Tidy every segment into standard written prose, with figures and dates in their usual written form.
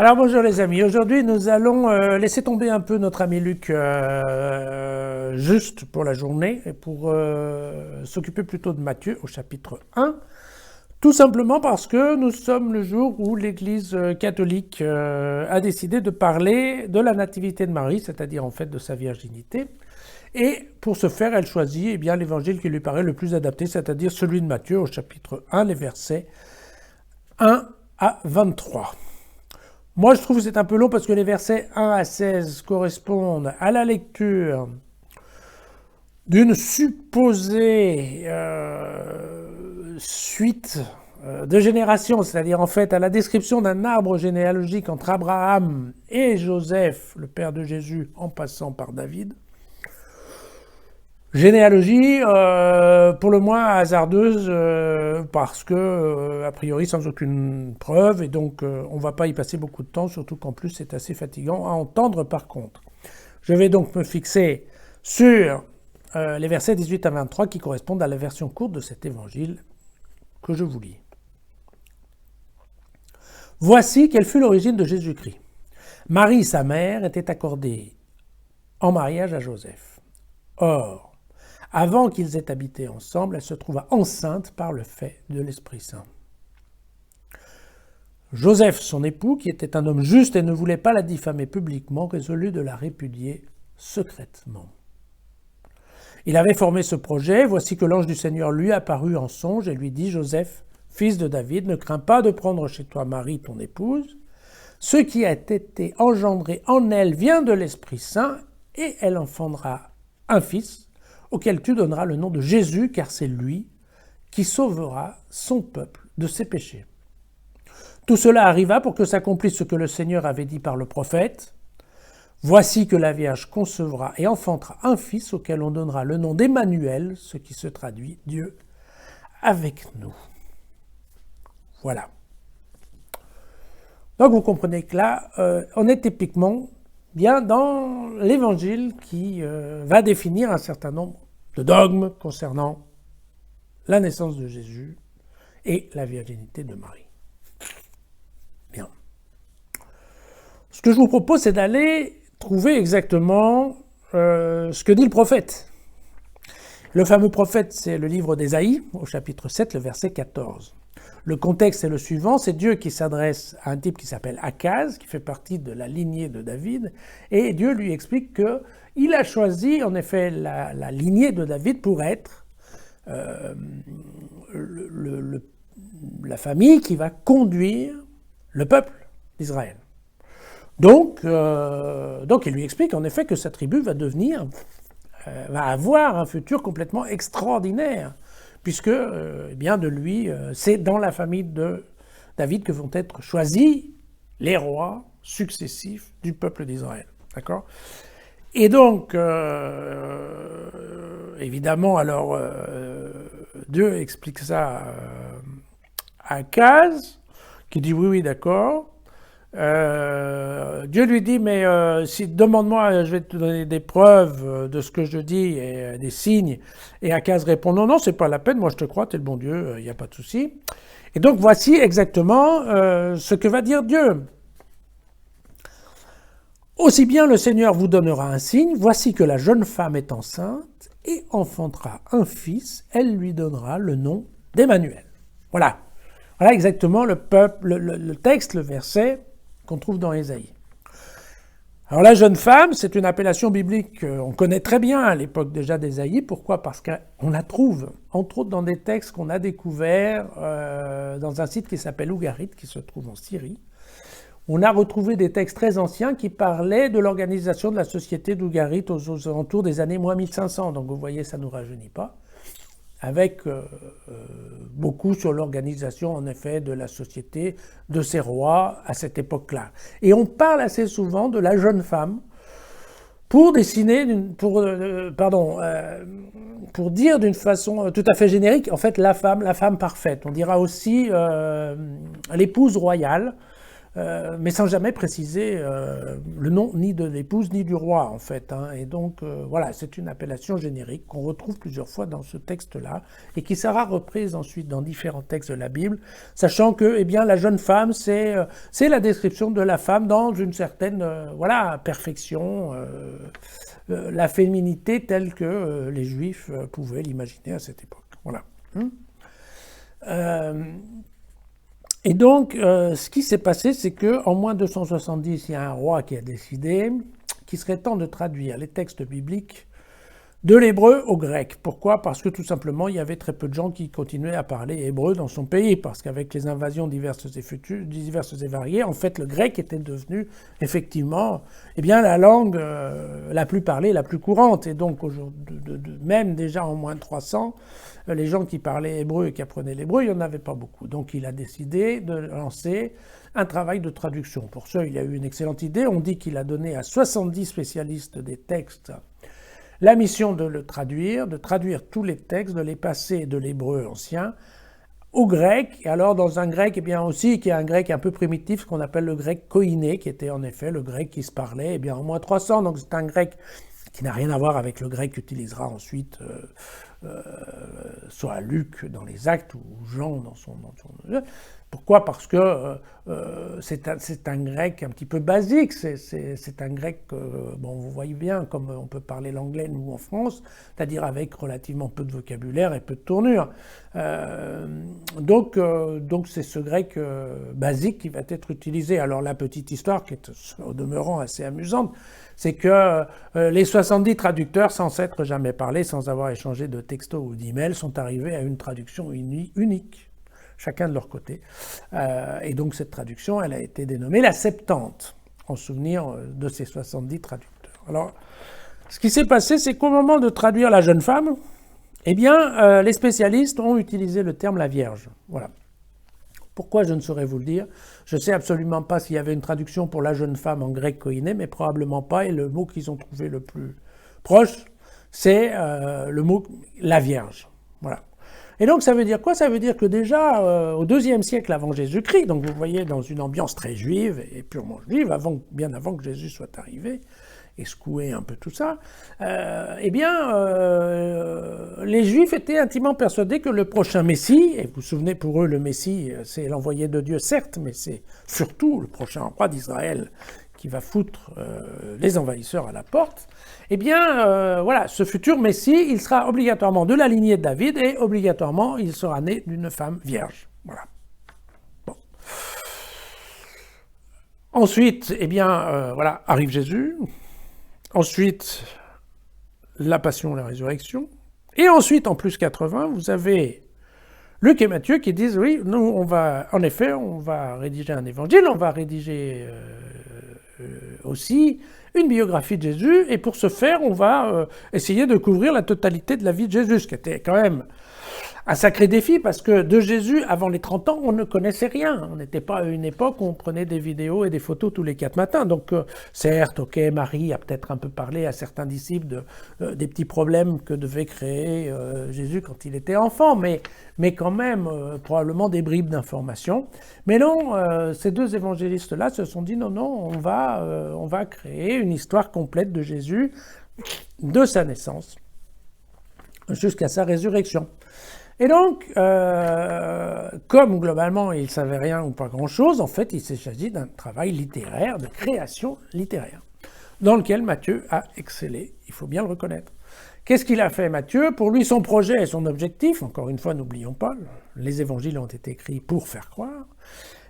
Alors bonjour les amis, aujourd'hui nous allons laisser tomber un peu notre ami Luc juste pour la journée et pour s'occuper plutôt de Matthieu au chapitre 1, tout simplement parce que nous sommes le jour où l'Église catholique a décidé de parler de la nativité de Marie, c'est-à-dire en fait de sa virginité, et pour ce faire elle choisit l'évangile qui lui paraît le plus adapté, c'est-à-dire celui de Matthieu au chapitre 1, les versets 1 à 23. Moi, je trouve que c'est un peu long parce que les versets 1 à 16 correspondent à la lecture d'une supposée suite de générations, c'est-à-dire en fait à la description d'un arbre généalogique entre Abraham et Joseph, le père de Jésus, en passant par David. Généalogie pour le moins hasardeuse parce que a priori sans aucune preuve et donc on ne va pas y passer beaucoup de temps, surtout qu'en plus c'est assez fatigant à entendre par contre. Je vais donc me fixer sur les versets 18 à 23 qui correspondent à la version courte de cet évangile que je vous lis. Voici quelle fut l'origine de Jésus-Christ. Marie, sa mère, était accordée en mariage à Joseph. Or, avant qu'ils aient habité ensemble, elle se trouva enceinte par le fait de l'Esprit Saint. Joseph, son époux, qui était un homme juste et ne voulait pas la diffamer publiquement, résolut de la répudier secrètement. Il avait formé ce projet, voici que l'ange du Seigneur lui apparut en songe et lui dit « Joseph, fils de David, ne crains pas de prendre chez toi Marie, ton épouse. Ce qui a été engendré en elle vient de l'Esprit Saint et elle enfantera un fils, auquel tu donneras le nom de Jésus, car c'est lui qui sauvera son peuple de ses péchés. Tout cela arriva pour que s'accomplisse ce que le Seigneur avait dit par le prophète. Voici que la Vierge concevra et enfantera un fils auquel on donnera le nom d'Emmanuel, ce qui se traduit Dieu avec nous. Voilà. Donc vous comprenez que là, on est typiquement bien dans l'évangile qui va définir un certain nombre de dogmes concernant la naissance de Jésus et la virginité de Marie. Bien. Ce que je vous propose, c'est d'aller trouver exactement ce que dit le prophète. Le fameux prophète, c'est le livre d'Ésaïe, au chapitre 7, le verset 14. Le contexte est le suivant, c'est Dieu qui s'adresse à un type qui s'appelle Akaz, qui fait partie de la lignée de David, et Dieu lui explique qu'il a choisi en effet la lignée de David pour être la famille qui va conduire le peuple d'Israël. Donc il lui explique en effet que sa tribu va avoir un futur complètement extraordinaire, puisque de lui, c'est dans la famille de David que vont être choisis les rois successifs du peuple d'Israël. D'accord ? Et donc, évidemment, alors, Dieu explique ça à Akaz, qui dit oui, d'accord. Dieu lui dit, mais si demande-moi, je vais te donner des preuves de ce que je dis et des signes. Et Akaz répond, non, c'est pas la peine, moi je te crois, t'es le bon Dieu, il n'y a pas de souci. Et donc voici exactement ce que va dire Dieu. Aussi bien le Seigneur vous donnera un signe, voici que la jeune femme est enceinte et enfantera un fils, elle lui donnera le nom d'Emmanuel. Voilà. Voilà exactement le texte, le verset qu'on trouve dans Ésaïe. Alors la jeune femme, c'est une appellation biblique qu'on connaît très bien à l'époque déjà d'Ésaïe. Pourquoi ? Parce qu'on la trouve, entre autres, dans des textes qu'on a découverts dans un site qui s'appelle Ougarit, qui se trouve en Syrie. On a retrouvé des textes très anciens qui parlaient de l'organisation de la société d'Ougarit aux alentours des années moins 1500. Donc vous voyez, ça ne nous rajeunit pas. Avec beaucoup sur l'organisation, en effet, de la société, de ces rois à cette époque-là. Et on parle assez souvent de la jeune femme pour dire d'une façon tout à fait générique, en fait, la femme parfaite. On dira aussi l'épouse royale, mais sans jamais préciser le nom ni de l'épouse ni du roi, en fait. Hein. Et donc, voilà, c'est une appellation générique qu'on retrouve plusieurs fois dans ce texte-là et qui sera reprise ensuite dans différents textes de la Bible, sachant que, eh bien, la jeune femme, c'est la description de la femme dans une certaine, voilà, perfection, la féminité telle que les Juifs pouvaient l'imaginer à cette époque. Voilà. Et donc, ce qui s'est passé, c'est qu'en moins 270, il y a un roi qui a décidé qu'il serait temps de traduire les textes bibliques de l'hébreu au grec. Pourquoi? Parce que tout simplement, il y avait très peu de gens qui continuaient à parler hébreu dans son pays, parce qu'avec les invasions diverses et variées, en fait, le grec était devenu effectivement, eh bien, la langue la plus parlée, la plus courante. Et donc, même déjà en moins de 300, les gens qui parlaient hébreu et qui apprenaient l'hébreu, il n'y en avait pas beaucoup. Donc, il a décidé de lancer un travail de traduction. Pour ça, il a eu une excellente idée. On dit qu'il a donné à 70 spécialistes des textes la mission de traduire tous les textes, de les passer de l'hébreu ancien au grec. Et alors, dans un grec, eh bien aussi, qui est un grec un peu primitif, ce qu'on appelle le grec koiné, qui était en effet le grec qui se parlait, eh bien, en moins 300. Donc, c'est un grec qui n'a rien à voir avec le grec qu'utilisera ensuite soit Luc dans les Actes ou Jean dans son... Pourquoi? Parce que c'est un grec un petit peu basique, c'est un grec, bon, vous voyez bien, comme on peut parler l'anglais nous en France, c'est-à-dire avec relativement peu de vocabulaire et peu de tournure. Donc c'est ce grec basique qui va être utilisé. Alors la petite histoire, qui est au demeurant assez amusante, c'est que les 70 traducteurs, sans s'être jamais parlé, sans avoir échangé de textos ou d'emails, sont arrivés à une traduction unique, chacun de leur côté. Et donc cette traduction, elle a été dénommée la Septante, en souvenir de ces 70 traducteurs. Alors, ce qui s'est passé, c'est qu'au moment de traduire la jeune femme, eh bien, les spécialistes ont utilisé le terme la Vierge. Voilà. Pourquoi, je ne saurais vous le dire. Je ne sais absolument pas s'il y avait une traduction pour la jeune femme en grec koiné, mais probablement pas. Et le mot qu'ils ont trouvé le plus proche, c'est le mot la Vierge. Voilà. Et donc ça veut dire quoi? Ça veut dire que déjà au IIe siècle avant Jésus-Christ, donc vous voyez dans une ambiance très juive et purement juive, bien avant que Jésus soit arrivé, et secouer un peu tout ça, eh bien, les Juifs étaient intimement persuadés que le prochain Messie, et vous vous souvenez, pour eux, le Messie, c'est l'envoyé de Dieu, certes, mais c'est surtout le prochain roi d'Israël qui va foutre les envahisseurs à la porte, eh bien, voilà, ce futur Messie, il sera obligatoirement de la lignée de David, et obligatoirement, il sera né d'une femme vierge. Voilà. Bon. Ensuite, eh bien, voilà, arrive Jésus. Ensuite, la passion, la résurrection. Et ensuite, en plus 80, vous avez Luc et Matthieu qui disent, oui, nous, on va rédiger un évangile, on va rédiger aussi une biographie de Jésus, et pour ce faire, on va essayer de couvrir la totalité de la vie de Jésus, ce qui était quand même un sacré défi, parce que de Jésus, avant les 30 ans, on ne connaissait rien. On n'était pas à une époque où on prenait des vidéos et des photos tous les 4 matins. Donc, certes, ok, Marie a peut-être un peu parlé à certains disciples des petits problèmes que devait créer Jésus quand il était enfant, mais quand même, probablement des bribes d'informations. Mais non, ces deux évangélistes-là se sont dit, non, on va créer une histoire complète de Jésus, de sa naissance, jusqu'à sa résurrection. Et donc, comme globalement il ne savait rien ou pas grand-chose, en fait, il s'est choisi d'un travail littéraire, de création littéraire, dans lequel Matthieu a excellé, il faut bien le reconnaître. Qu'est-ce qu'il a fait, Matthieu? Pour lui, son projet et son objectif, encore une fois, n'oublions pas, les évangiles ont été écrits pour faire croire.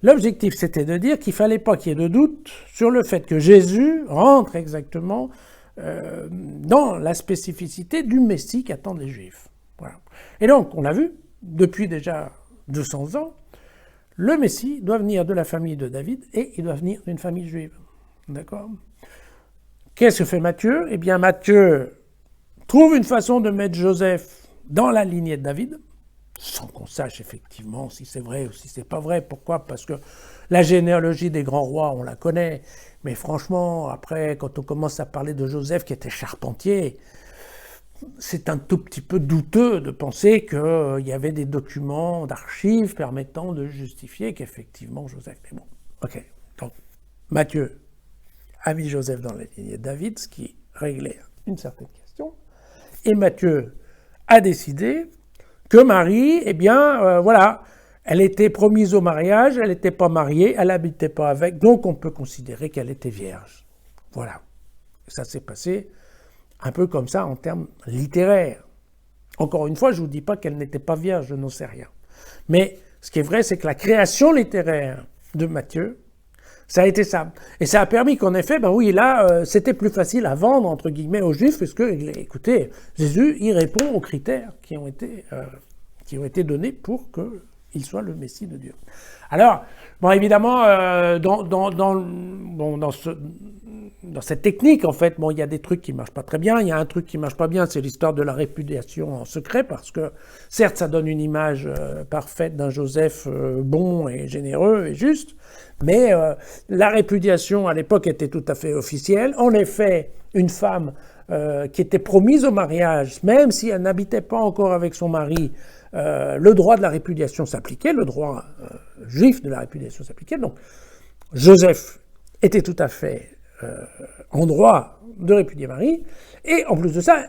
L'objectif, c'était de dire qu'il ne fallait pas qu'il y ait de doute sur le fait que Jésus rentre exactement dans la spécificité du Messie qu'attendent les Juifs. Voilà. Et donc, on l'a vu, depuis déjà 200 ans, le Messie doit venir de la famille de David et il doit venir d'une famille juive. D'accord? Qu'est-ce que fait Matthieu? Eh bien, Matthieu trouve une façon de mettre Joseph dans la lignée de David, sans qu'on sache effectivement si c'est vrai ou si c'est pas vrai. Pourquoi? Parce que la généalogie des grands rois, on la connaît, mais franchement, après, quand on commence à parler de Joseph qui était charpentier, c'est un tout petit peu douteux de penser qu'il y avait des documents d'archives permettant de justifier qu'effectivement Joseph... Mais bon, ok, Donc, Matthieu a mis Joseph dans la lignée de David, ce qui réglait une certaine question. Et Matthieu a décidé que Marie, eh bien, voilà, elle était promise au mariage, elle n'était pas mariée, elle n'habitait pas avec, donc on peut considérer qu'elle était vierge. Voilà. Ça s'est passé un peu comme ça en termes littéraires. Encore une fois, je ne vous dis pas qu'elle n'était pas vierge, je n'en sais rien. Mais ce qui est vrai, c'est que la création littéraire de Matthieu, ça a été ça. Et ça a permis qu'en effet, ben oui, là, c'était plus facile à vendre, entre guillemets, aux Juifs, parce que, écoutez, Jésus, il répond aux critères qui ont été donnés pour qu'il soit le Messie de Dieu. Alors, bon, évidemment, dans cette technique, en fait, bon, il y a des trucs qui marchent pas très bien. Il y a un truc qui marche pas bien, c'est l'histoire de la répudiation en secret, parce que, certes, ça donne une image parfaite d'un Joseph bon et généreux et juste, mais la répudiation, à l'époque, était tout à fait officielle. En effet, une femme qui était promise au mariage, même si elle n'habitait pas encore avec son mari, le droit de la répudiation s'appliquait, le droit juif de la répudiation s'appliquait. Donc, Joseph était tout à fait en droit de répudier Marie. Et en plus de ça,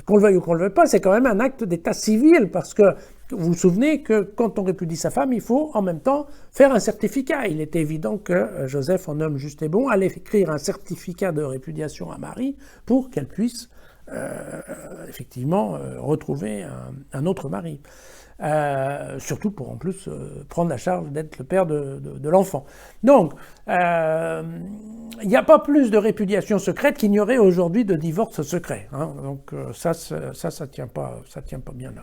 qu'on le veuille ou qu'on ne le veuille pas, c'est quand même un acte d'état civil, parce que vous vous souvenez que quand on répudie sa femme, il faut en même temps faire un certificat. Il était évident que Joseph, en homme juste et bon, allait écrire un certificat de répudiation à Marie pour qu'elle puisse effectivement retrouver un autre mari. Surtout pour en plus prendre la charge d'être le père de l'enfant. Donc, il n'y a pas plus de répudiation secrète qu'il n'y aurait aujourd'hui de divorce secret. Hein. Donc ça tient pas bien là.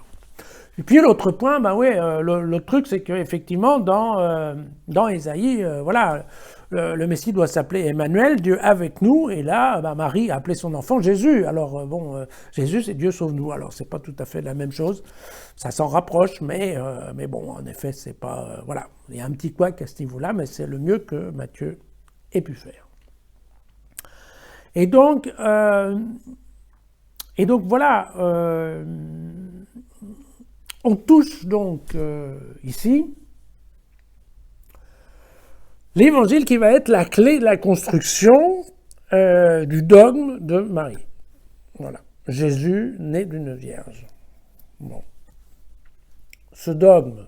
Et puis l'autre point, ben oui, le truc, c'est qu'effectivement, dans Ésaïe, voilà, le Messie doit s'appeler Emmanuel, Dieu avec nous, et là, ben, Marie a appelé son enfant Jésus. Alors bon, Jésus, c'est Dieu sauve nous. Alors c'est pas tout à fait la même chose, ça s'en rapproche, mais bon, en effet, c'est pas, voilà, il y a un petit couac à ce niveau-là, mais c'est le mieux que Matthieu ait pu faire. Et donc voilà. On touche donc ici l'évangile qui va être la clé de la construction du dogme de Marie. Voilà. Jésus né d'une vierge. Bon. Ce dogme,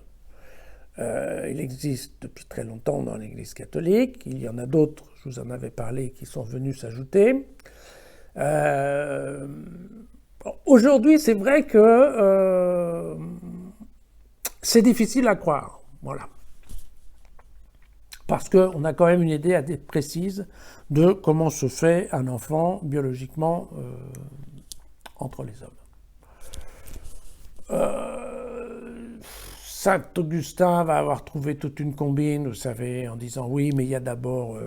il existe depuis très longtemps dans l'Église catholique. Il y en a d'autres, je vous en avais parlé, qui sont venus s'ajouter. Aujourd'hui, c'est vrai que c'est difficile à croire, voilà. Parce qu'on a quand même une idée assez précise de comment se fait un enfant biologiquement entre les hommes. Saint Augustin va avoir trouvé toute une combine, vous savez, en disant oui, mais il y a d'abord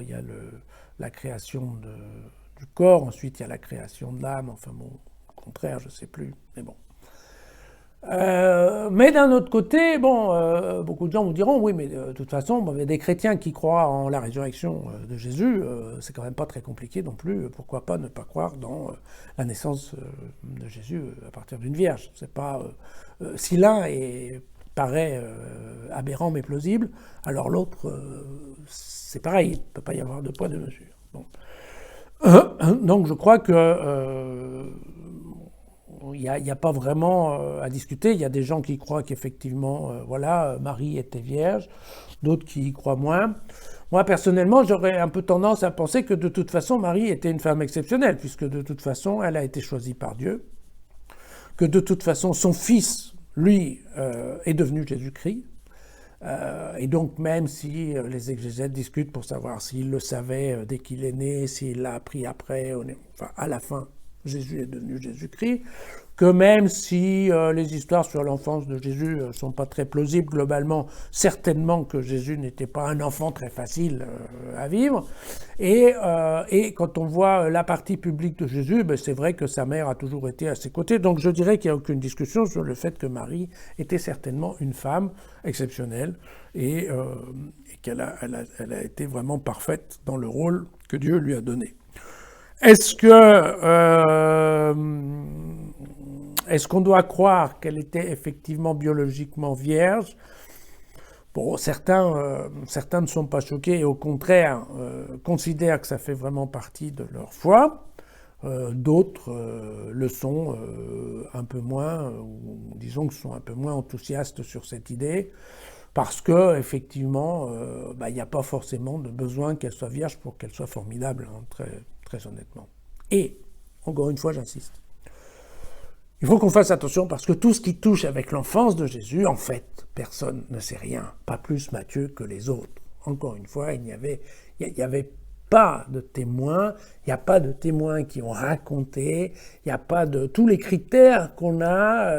il y a la création du corps, ensuite il y a la création de l'âme, enfin bon, au contraire, je ne sais plus, mais bon. Mais d'un autre côté, bon, beaucoup de gens vous diront, oui, mais de toute façon, bon, il y a des chrétiens qui croient en la résurrection de Jésus, c'est quand même pas très compliqué non plus, pourquoi pas ne pas croire dans la naissance de Jésus à partir d'une vierge. C'est pas, si l'un paraît aberrant mais plausible, alors l'autre, c'est pareil, il ne peut pas y avoir de poids de mesure. Bon. Donc je crois que il n'y a pas vraiment à discuter. Il y a des gens qui croient qu'effectivement, voilà, Marie était vierge, d'autres qui y croient moins. Moi, personnellement, j'aurais un peu tendance à penser que de toute façon, Marie était une femme exceptionnelle, puisque de toute façon, elle a été choisie par Dieu, que de toute façon, son fils, lui, est devenu Jésus-Christ. Et donc, même si les exégètes discutent pour savoir s'il le savait dès qu'il est né, s'il l'a appris après, enfin, à la fin, Jésus est devenu Jésus-Christ, que même si les histoires sur l'enfance de Jésus ne sont pas très plausibles globalement, certainement que Jésus n'était pas un enfant très facile à vivre. Et quand on voit la partie publique de Jésus, ben c'est vrai que sa mère a toujours été à ses côtés. Donc je dirais qu'il n'y a aucune discussion sur le fait que Marie était certainement une femme exceptionnelle et qu'elle a été vraiment parfaite dans le rôle que Dieu lui a donné. Est-ce qu'on doit croire qu'elle était effectivement biologiquement vierge ? Bon, certains ne sont pas choqués et au contraire considèrent que ça fait vraiment partie de leur foi. D'autres le sont un peu moins, ou disons que sont un peu moins enthousiastes sur cette idée, parce que effectivement, il n'y a pas forcément de besoin qu'elle soit vierge pour qu'elle soit formidable, hein, très, très honnêtement. Et, encore une fois, j'insiste, il faut qu'on fasse attention parce que tout ce qui touche avec l'enfance de Jésus, en fait, personne ne sait rien, pas plus Matthieu que les autres. Encore une fois, il n'y avait pas de témoins, il n'y a pas de témoins qui ont raconté, il n'y a pas de... Tous les critères qu'on a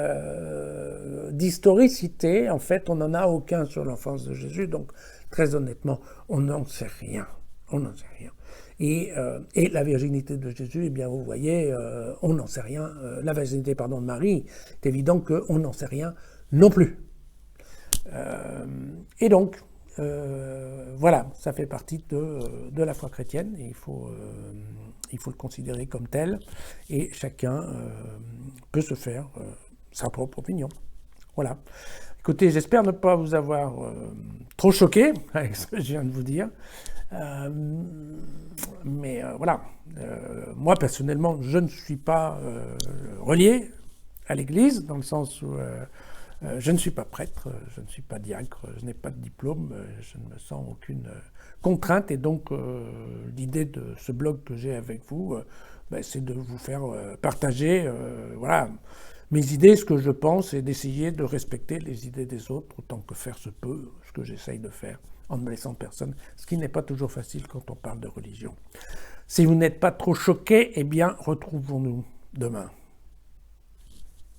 d'historicité, en fait, on n'en a aucun sur l'enfance de Jésus, donc très honnêtement, on n'en sait rien. On n'en sait rien. Et la virginité de Jésus, eh bien, vous voyez, on n'en sait rien. La virginité, de Marie, c'est évident qu'on n'en sait rien non plus. Et donc, voilà, ça fait partie de la foi chrétienne et il faut le considérer comme tel. Et chacun peut se faire sa propre opinion. Voilà. Écoutez, j'espère ne pas vous avoir trop choqué avec ce que je viens de vous dire. Mais voilà, moi personnellement, je ne suis pas relié à l'Église, dans le sens où je ne suis pas prêtre, je ne suis pas diacre, je n'ai pas de diplôme, je ne me sens aucune contrainte. Et donc, l'idée de ce blog que j'ai avec vous, c'est de vous faire partager voilà, mes idées, ce que je pense, et d'essayer de respecter les idées des autres autant que faire se peut, ce que j'essaye de faire, en ne blessant personne, ce qui n'est pas toujours facile quand on parle de religion. Si vous n'êtes pas trop choqués, eh bien, retrouvons-nous demain.